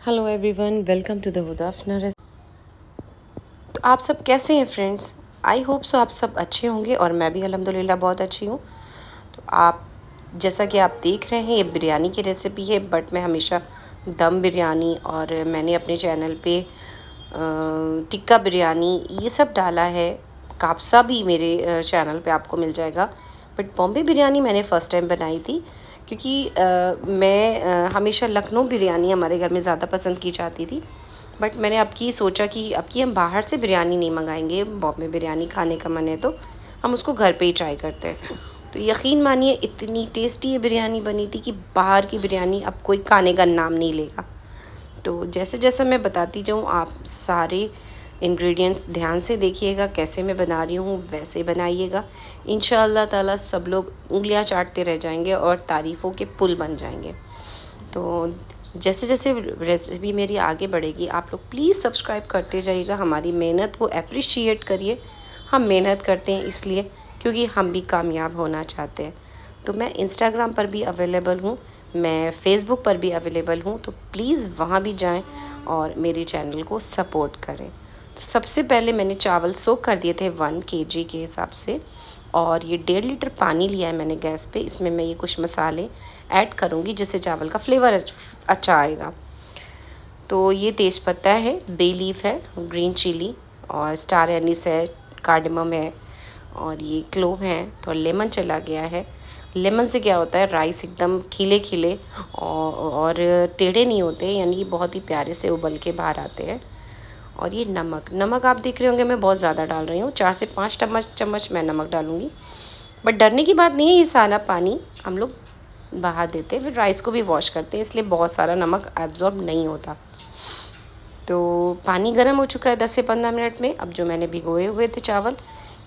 Hello everyone, welcome to the Huda Afna तो आप सब कैसे हैं फ्रेंड्स? आई होप सो आप सब अच्छे होंगे और मैं भी अल्हम्दुलिल्लाह बहुत अच्छी हूँ। तो आप जैसा कि आप देख रहे हैं ये बिरयानी की रेसिपी है, बट मैं हमेशा दम बिरयानी और मैंने अपने चैनल पे टिक्का बिरयानी ये सब डाला है। काबसा भी मेरे चैनल पे आपको मिल जाएगा, बट बॉम्बे बिरयानी मैंने फ़र्स्ट टाइम बनाई थी क्योंकि मैं हमेशा लखनऊ बिरयानी हमारे घर में ज़्यादा पसंद की जाती थी। बट मैंने अब की सोचा कि अब की हम बाहर से बिरयानी नहीं मंगाएंगे, बॉम्बे बिरयानी खाने का मन है तो हम उसको घर पे ही ट्राई करते हैं। तो यकीन मानिए इतनी टेस्टी ये बिरयानी बनी थी कि बाहर की बिरयानी अब कोई खाने का नाम नहीं लेगा। तो जैसे जैसे मैं बताती जाऊँ आप सारे इंग्रेडिएंट्स ध्यान से देखिएगा, कैसे मैं बना रही हूँ वैसे बनाइएगा। इंशाअल्लाह ताला सब लोग उंगलियां चाटते रह जाएंगे और तारीफ़ों के पुल बन जाएंगे। तो जैसे जैसे रेसिपी मेरी आगे बढ़ेगी आप लोग प्लीज़ सब्सक्राइब करते जाइएगा, हमारी मेहनत को अप्रिशिएट करिए। हम मेहनत करते हैं इसलिए क्योंकि हम भी कामयाब होना चाहते हैं। तो मैं इंस्टाग्राम पर भी अवेलेबल हूँ, मैं फ़ेसबुक पर भी अवेलेबल हूँ, तो प्लीज़ वहाँ भी जाएं और मेरे चैनल को सपोर्ट करें। तो सबसे पहले मैंने चावल सोक कर दिए थे 1 kg के हिसाब से, और ये 1.5 लीटर पानी लिया है मैंने गैस पे। इसमें मैं ये कुछ मसाले ऐड करूँगी जिससे चावल का फ्लेवर अच्छा आएगा। तो ये तेज़पत्ता है, बे लीफ है, ग्रीन चिली और स्टार एनिस है, कार्डमम है और ये क्लोव है। तो लेमन चला गया है। लेमन से क्या होता है, राइस एकदम खिले खिले और टेढ़े नहीं होते, यानी कि बहुत ही प्यारे से उबल के बाहर आते हैं। और ये नमक आप देख रहे होंगे मैं बहुत ज़्यादा डाल रही हूँ, 4 से 5 चम्मच मैं नमक डालूँगी। बट डरने की बात नहीं है, ये सारा पानी हम लोग बहा देते हैं, फिर राइस को भी वॉश करते हैं, इसलिए बहुत सारा नमक एब्जॉर्ब नहीं होता। तो पानी गर्म हो चुका है 10 से 15 मिनट में। अब जो मैंने भिगोए हुए थे चावल,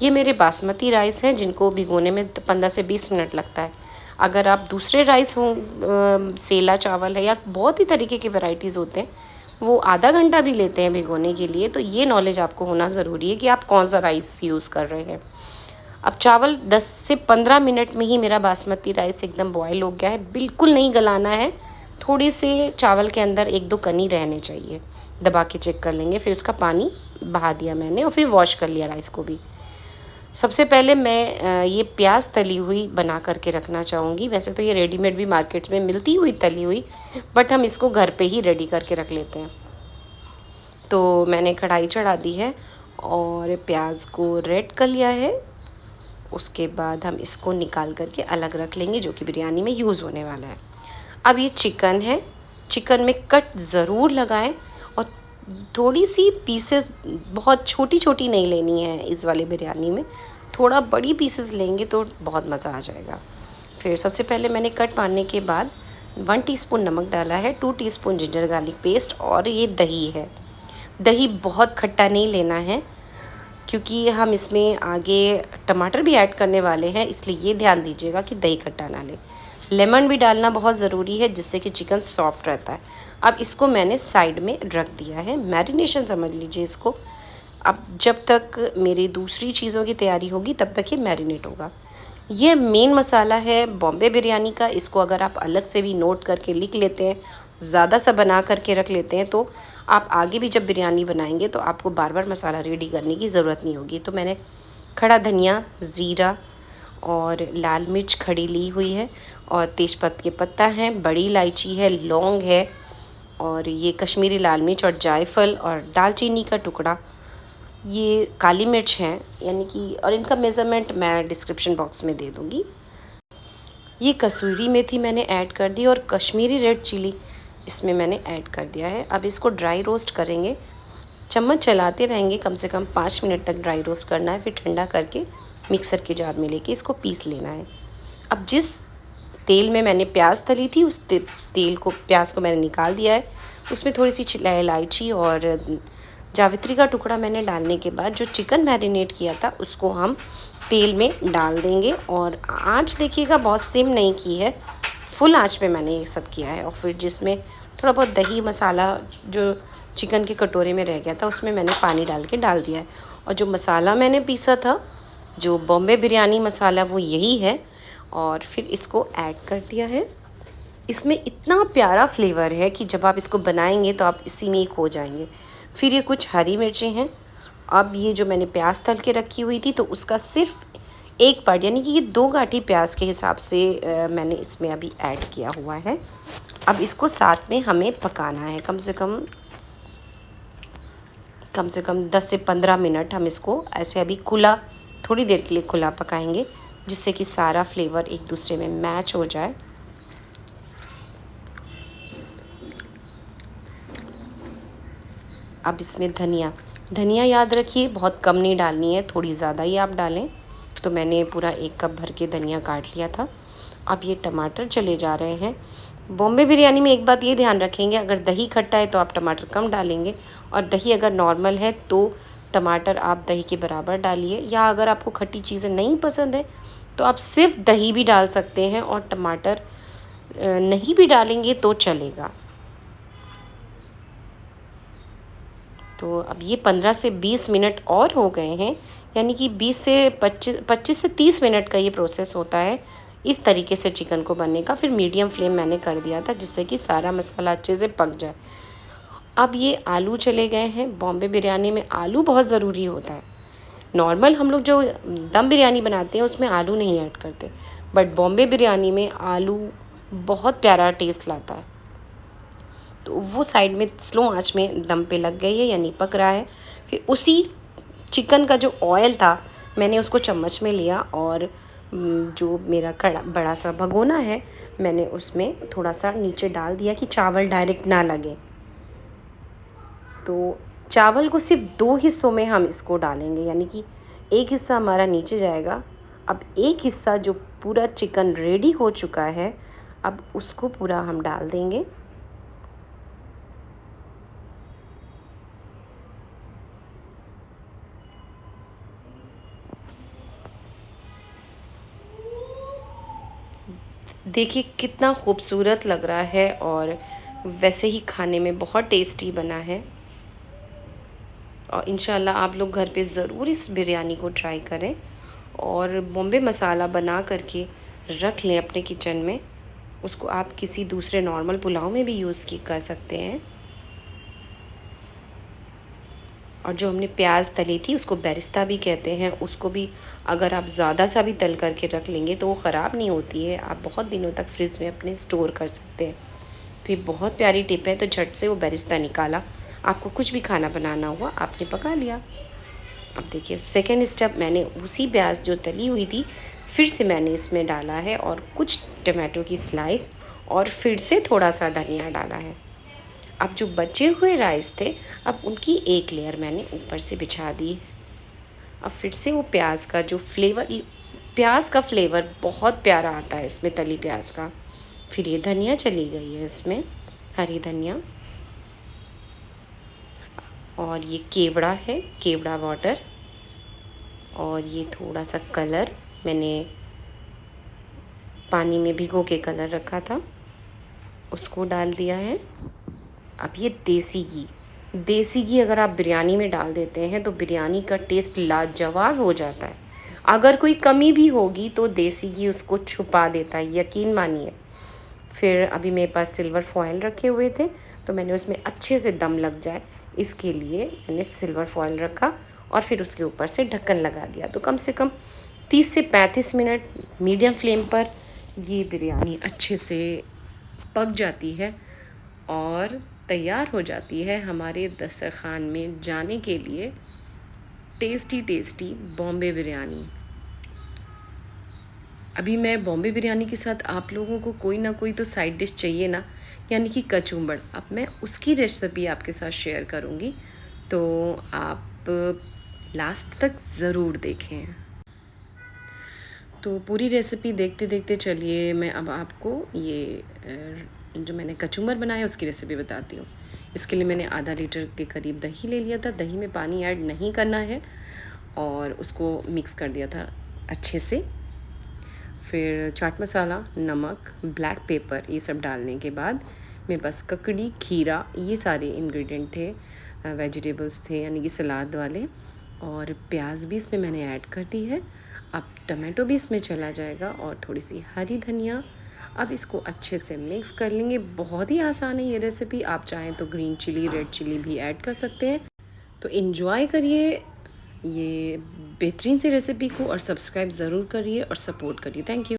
ये मेरे बासमती राइस हैं जिनको भिगोने में 15 से 20 मिनट लगता है। अगर आप दूसरे राइस हों, सेला चावल है या बहुत ही तरीके के वैरायटीज़ होते हैं, वो आधा घंटा भी लेते हैं भिगोने के लिए। तो ये नॉलेज आपको होना ज़रूरी है कि आप कौन सा राइस यूज़ कर रहे हैं। अब चावल 10 से 15 मिनट में ही मेरा बासमती राइस एकदम बॉयल हो गया है, बिल्कुल नहीं गलाना है। थोड़ी से चावल के अंदर 1-2 कनी रहने चाहिए। दबा के चेक कर लेंगे, फिर उसका पानी बहा दिया मैंने और फिर वॉश कर लिया राइस को भी। सबसे पहले मैं ये प्याज तली हुई बना करके रखना चाहूँगी। वैसे तो ये रेडीमेड भी मार्केट में मिलती हुई तली हुई, बट हम इसको घर पे ही रेडी करके रख लेते हैं। तो मैंने कढ़ाई चढ़ा दी है और प्याज को रेड कर लिया है। उसके बाद हम इसको निकाल करके अलग रख लेंगे, जो कि बिरयानी में यूज़ होने वाला है। अब ये चिकन है, चिकन में कट ज़रूर लगाएं और थोड़ी सी पीसेस बहुत छोटी छोटी नहीं लेनी है इस वाले बिरयानी में, थोड़ा बड़ी पीसेस लेंगे तो बहुत मज़ा आ जाएगा। फिर सबसे पहले मैंने कट मारने के बाद 1 टीस्पून नमक डाला है, 2 टीस्पून जिंजर गार्लिक पेस्ट और ये दही है। दही बहुत खट्टा नहीं लेना है क्योंकि हम इसमें आगे टमाटर भी ऐड करने वाले हैं, इसलिए ये ध्यान दीजिएगा कि दही खट्टा ना ले। लेमन भी डालना बहुत ज़रूरी है जिससे कि चिकन सॉफ्ट रहता है। अब इसको मैंने साइड में रख दिया है, मैरिनेशन समझ लीजिए इसको। अब जब तक मेरी दूसरी चीज़ों की तैयारी होगी तब तक ये मैरिनेट होगा। ये मेन मसाला है बॉम्बे बिरयानी का। इसको अगर आप अलग से भी नोट करके लिख लेते हैं, ज़्यादा सा बना करके रख लेते हैं, तो आप आगे भी जब बिरयानी बनाएंगे तो आपको बार बार मसाला रेडी करने की ज़रूरत नहीं होगी। तो मैंने खड़ा धनिया, ज़ीरा और लाल मिर्च खड़ी ली हुई है और तेज़पत्ता के पत्ता है, बड़ी इलायची है, लौंग है और ये कश्मीरी लाल मिर्च और जायफल और दालचीनी का टुकड़ा, ये काली मिर्च है, यानी कि, और इनका मेज़रमेंट मैं डिस्क्रिप्शन बॉक्स में दे दूँगी। ये कसूरी मेथी मैंने ऐड कर दी और कश्मीरी रेड चिली इसमें मैंने ऐड कर दिया है। अब इसको ड्राई रोस्ट करेंगे, चम्मच चलाते रहेंगे, कम से कम 5 मिनट तक ड्राई रोस्ट करना है। फिर ठंडा करके मिक्सर के जार में लेके इसको पीस लेना है। अब जिस तेल में मैंने प्याज तली थी उस तेल को, प्याज को मैंने निकाल दिया है। उसमें थोड़ी सी इलायची और जावित्री का टुकड़ा मैंने डालने के बाद जो चिकन मैरिनेट किया था उसको हम तेल में डाल देंगे। और आँच देखिएगा बहुत सिम नहीं की है, फुल आँच पे मैंने ये सब किया है। और फिर जिसमें थोड़ा बहुत दही मसाला जो चिकन के कटोरे में रह गया था उसमें मैंने पानी डाल के डाल दिया है। और जो मसाला मैंने पीसा था, जो बॉम्बे बिरयानी मसाला, वो यही है। और फिर इसको ऐड कर दिया है। इसमें इतना प्यारा फ्लेवर है कि जब आप इसको बनाएंगे तो आप इसी में ही खो जाएंगे। फिर ये कुछ हरी मिर्चें हैं। अब ये जो मैंने प्याज तल के रखी हुई थी तो उसका सिर्फ एक पार्ट, यानी कि ये 2 गांठी प्याज के हिसाब से मैंने इसमें अभी ऐड किया हुआ है। अब इसको साथ में हमें पकाना है कम से कम 10 से 15 मिनट हम इसको ऐसे अभी खुला, थोड़ी देर के लिए खुला पकाएंगे, जिससे कि सारा फ्लेवर एक दूसरे में मैच हो जाए। अब इसमें धनिया याद रखिए बहुत कम नहीं डालनी है, थोड़ी ज़्यादा ही आप डालें। तो मैंने पूरा 1 कप भर के धनिया काट लिया था। अब ये टमाटर चले जा रहे हैं। बॉम्बे बिरयानी में एक बात ये ध्यान रखेंगे, अगर दही खट्टा है तो आप टमाटर कम डालेंगे, और दही अगर नॉर्मल है तो टमाटर आप दही के बराबर डालिए। या अगर आपको खट्टी चीज़ें नहीं पसंद है तो आप सिर्फ दही भी डाल सकते हैं और टमाटर नहीं भी डालेंगे तो चलेगा। तो अब ये 15 से 20 मिनट और हो गए हैं, यानी कि 20 से 25 से 30 मिनट का ये प्रोसेस होता है इस तरीके से चिकन को बनने का। फिर मीडियम फ्लेम मैंने कर दिया था जिससे कि सारा मसाला अच्छे से पक जाए। अब ये आलू चले गए हैं। बॉम्बे बिरयानी में आलू बहुत ज़रूरी होता है। नॉर्मल हम लोग जो दम बिरयानी बनाते हैं उसमें आलू नहीं ऐड करते, बट बॉम्बे बिरयानी में आलू बहुत प्यारा टेस्ट लाता है। तो वो साइड में स्लो आंच में दम पे लग गई है, यानी पक रहा है। फिर उसी चिकन का जो ऑयल था मैंने उसको चम्मच में लिया और जो मेरा कड़ा बड़ा सा भगोना है मैंने उसमें थोड़ा सा नीचे डाल दिया कि चावल डायरेक्ट ना लगे। तो चावल को सिर्फ 2 हिस्सों में हम इसको डालेंगे, यानी कि एक हिस्सा हमारा नीचे जाएगा। अब एक हिस्सा जो पूरा चिकन रेडी हो चुका है अब उसको पूरा हम डाल देंगे। देखिए कितना खूबसूरत लग रहा है और वैसे ही खाने में बहुत टेस्टी बना है। और इंशाल्लाह आप लोग घर पे ज़रूर इस बिरयानी को ट्राई करें और बॉम्बे मसाला बना करके रख लें अपने किचन में। उसको आप किसी दूसरे नॉर्मल पुलाव में भी यूज़ कर सकते हैं। और जो हमने प्याज तली थी उसको बेरिस्ता भी कहते हैं, उसको भी अगर आप ज़्यादा सा भी तल करके रख लेंगे तो वो ख़राब नहीं होती है, आप बहुत दिनों तक फ्रिज में अपने स्टोर कर सकते हैं। तो ये बहुत प्यारी टिप है। तो झट से वो बेरिस्ता निकाला, आपको कुछ भी खाना बनाना हुआ आपने पका लिया। अब देखिए सेकेंड स्टेप, मैंने उसी प्याज जो तली हुई थी फिर से मैंने इसमें डाला है और कुछ टमाटो की स्लाइस और फिर से थोड़ा सा धनिया डाला है। अब जो बचे हुए राइस थे अब उनकी एक लेयर मैंने ऊपर से बिछा दी। अब फिर से वो प्याज का फ्लेवर बहुत प्यारा आता है इसमें, तली प्याज का। फिर ये धनिया चली गई है इसमें, हरी धनिया। और ये केवड़ा है, केवड़ा वाटर। और ये थोड़ा सा कलर मैंने पानी में भिगो के कलर रखा था उसको डाल दिया है। अब ये देसी घी अगर आप बिरयानी में डाल देते हैं तो बिरयानी का टेस्ट लाजवाब हो जाता है। अगर कोई कमी भी होगी तो देसी घी उसको छुपा देता है, यकीन मानिए। फिर अभी मेरे पास सिल्वर फॉयल रखे हुए थे तो मैंने उसमें अच्छे से दम लग जाए इसके लिए मैंने सिल्वर फॉयल रखा और फिर उसके ऊपर से ढक्कन लगा दिया। तो कम से कम 30 से 35 मिनट मीडियम फ्लेम पर ये बिरयानी अच्छे से पक जाती है और तैयार हो जाती है हमारे दस्तरखान में जाने के लिए टेस्टी बॉम्बे बिरयानी। अभी मैं बॉम्बे बिरयानी के साथ आप लोगों को कोई ना कोई तो साइड डिश चाहिए ना, यानी कि कचूम्बर। अब मैं उसकी रेसिपी आपके साथ शेयर करूँगी, तो आप लास्ट तक ज़रूर देखें। तो पूरी रेसिपी देखते देखते चलिए मैं अब आपको ये जो मैंने कचूम्बर बनाया उसकी रेसिपी बताती हूँ। इसके लिए मैंने आधा लीटर के करीब दही ले लिया था। दही में पानी ऐड नहीं करना है और उसको मिक्स कर दिया था अच्छे से। फिर चाट मसाला, नमक, ब्लैक पेपर, ये सब डालने के बाद मेरे पास ककड़ी, खीरा, ये सारे इंग्रेडिएंट थे, वेजिटेबल्स थे यानी कि सलाद वाले। और प्याज भी इसमें मैंने ऐड कर दी है। अब टमाटो भी इसमें चला जाएगा और थोड़ी सी हरी धनिया अब इसको अच्छे से मिक्स कर लेंगे। बहुत ही आसान है ये रेसिपी, आप चाहें तो ग्रीन चिली, रेड चिली भी ऐड कर सकते हैं। तो इन्जॉय करिए ये बेहतरीन सी रेसिपी को और सब्सक्राइब ज़रूर करिए और सपोर्ट करिए। Thank you.